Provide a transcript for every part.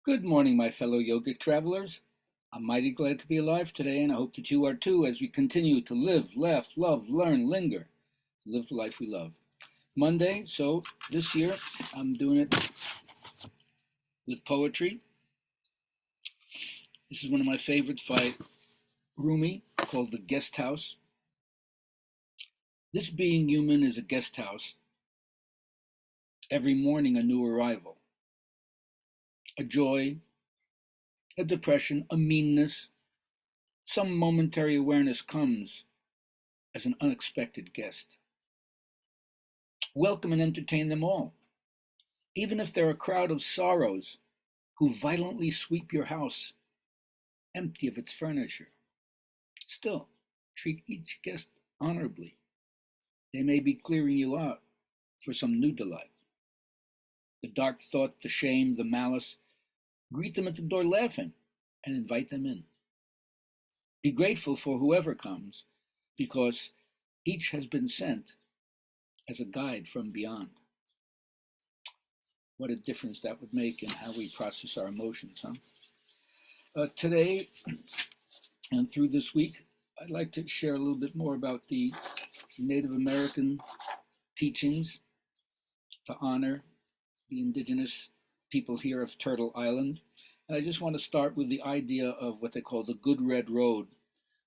Good morning, my fellow yogic travelers. I'm mighty glad to be alive today, and I hope that you are too as we continue to live, laugh, love, learn, linger, live the life we love. Monday, so this year I'm doing it with poetry. This is one of my favorites by Rumi called The Guest House. This being human is a guest house, every morning a new arrival, a joy, a depression, a meanness. Some momentary awareness comes as an unexpected guest. Welcome and entertain them all, even if they're a crowd of sorrows who violently sweep your house empty of its furniture. Still, treat each guest honorably. They may be clearing you out for some new delight. The dark thought, the shame, the malice, greet them at the door laughing and invite them in. Be grateful for whoever comes, because each has been sent as a guide from beyond. What a difference that would make in how we process our emotions, huh? Today and through this week, I'd like to share a little bit more about the Native American teachings to honor the indigenous people here of Turtle Island. And I just want to start with the idea of what they call the Good Red Road,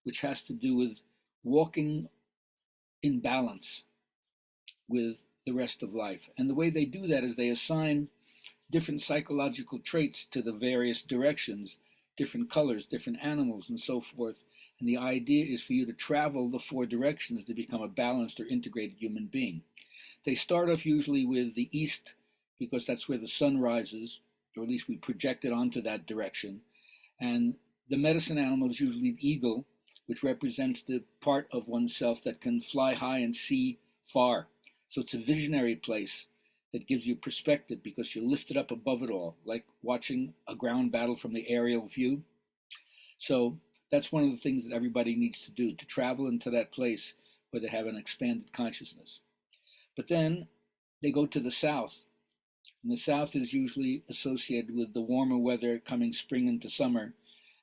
which has to do with walking in balance with the rest of life. And the way they do that is they assign different psychological traits to the various directions, different colors, different animals, and so forth. And the idea is for you to travel the four directions to become a balanced or integrated human being. They start off usually with the east because that's where the sun rises, or at least we project it onto that direction. And the medicine animal is usually the eagle, which represents the part of oneself that can fly high and see far. So it's a visionary place that gives you perspective because you're lifted up above it all, like watching a ground battle from the aerial view. So that's one of the things that everybody needs to do, to travel into that place where they have an expanded consciousness. But then they go to the south, and the south is usually associated with the warmer weather coming spring into summer,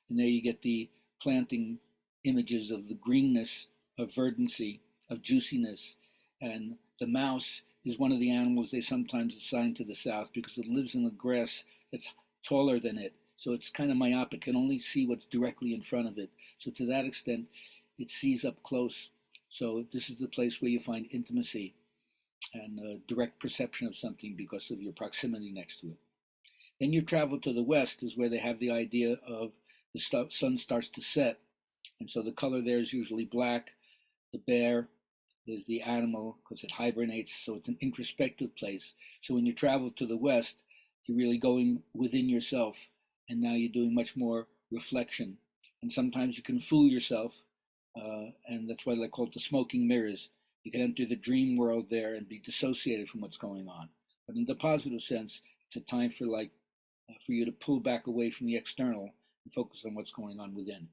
and there you get the planting images of the greenness, of verdancy, of juiciness. And the mouse is one of the animals they sometimes assign to the south because it lives in the grass that's taller than it. So it's kind of myopic, can only see what's directly in front of it. So to that extent, it sees up close. So this is the place where you find intimacy and direct perception of something because of your proximity next to it. Then you travel to the west is where they have the idea of the sun starts to set. And so the color there is usually black. The bear is the animal because it hibernates, so it's an introspective place. So when you travel to the west, you're really going within yourself, and now you're doing much more reflection. And sometimes you can fool yourself, and that's why they call it the smoking mirrors. You can enter the dream world there and be dissociated from what's going on. But in the positive sense, it's a time for you to pull back away from the external and focus on what's going on within.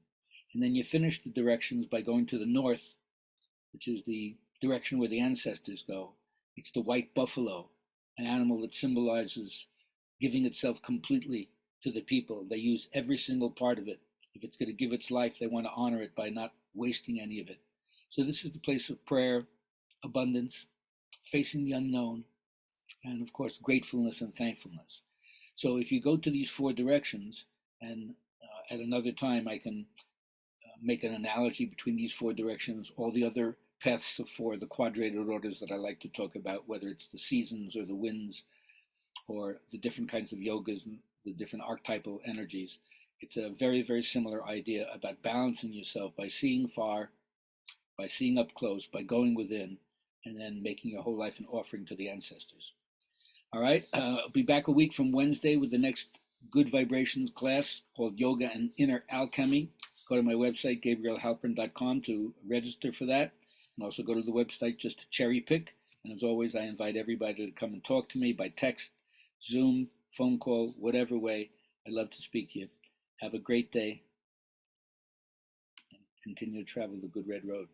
And then you finish the directions by going to the north, which is the direction where the ancestors go. It's the white buffalo, an animal that symbolizes giving itself completely to the people. They use every single part of it. If it's going to give its life, they want to honor it by not wasting any of it. So this is the place of prayer, abundance, facing the unknown, and of course, gratefulness and thankfulness. So if you go to these four directions, and at another time I can make an analogy between these four directions, all the other paths of four, the quadrated orders that I like to talk about, whether it's the seasons or the winds or the different kinds of yogas and the different archetypal energies. It's a very, very similar idea about balancing yourself by seeing far, by seeing up close, by going within, and then making your whole life an offering to the ancestors. All right, I'll be back a week from Wednesday with the next Good Vibrations class called Yoga and Inner Alchemy. Go to my website, gabrielhalpern.com, to register for that. And also go to the website just to cherry pick. And as always, I invite everybody to come and talk to me by text, Zoom, phone call, whatever way. I'd love to speak to you. Have a great day and continue to travel the Good Red Road.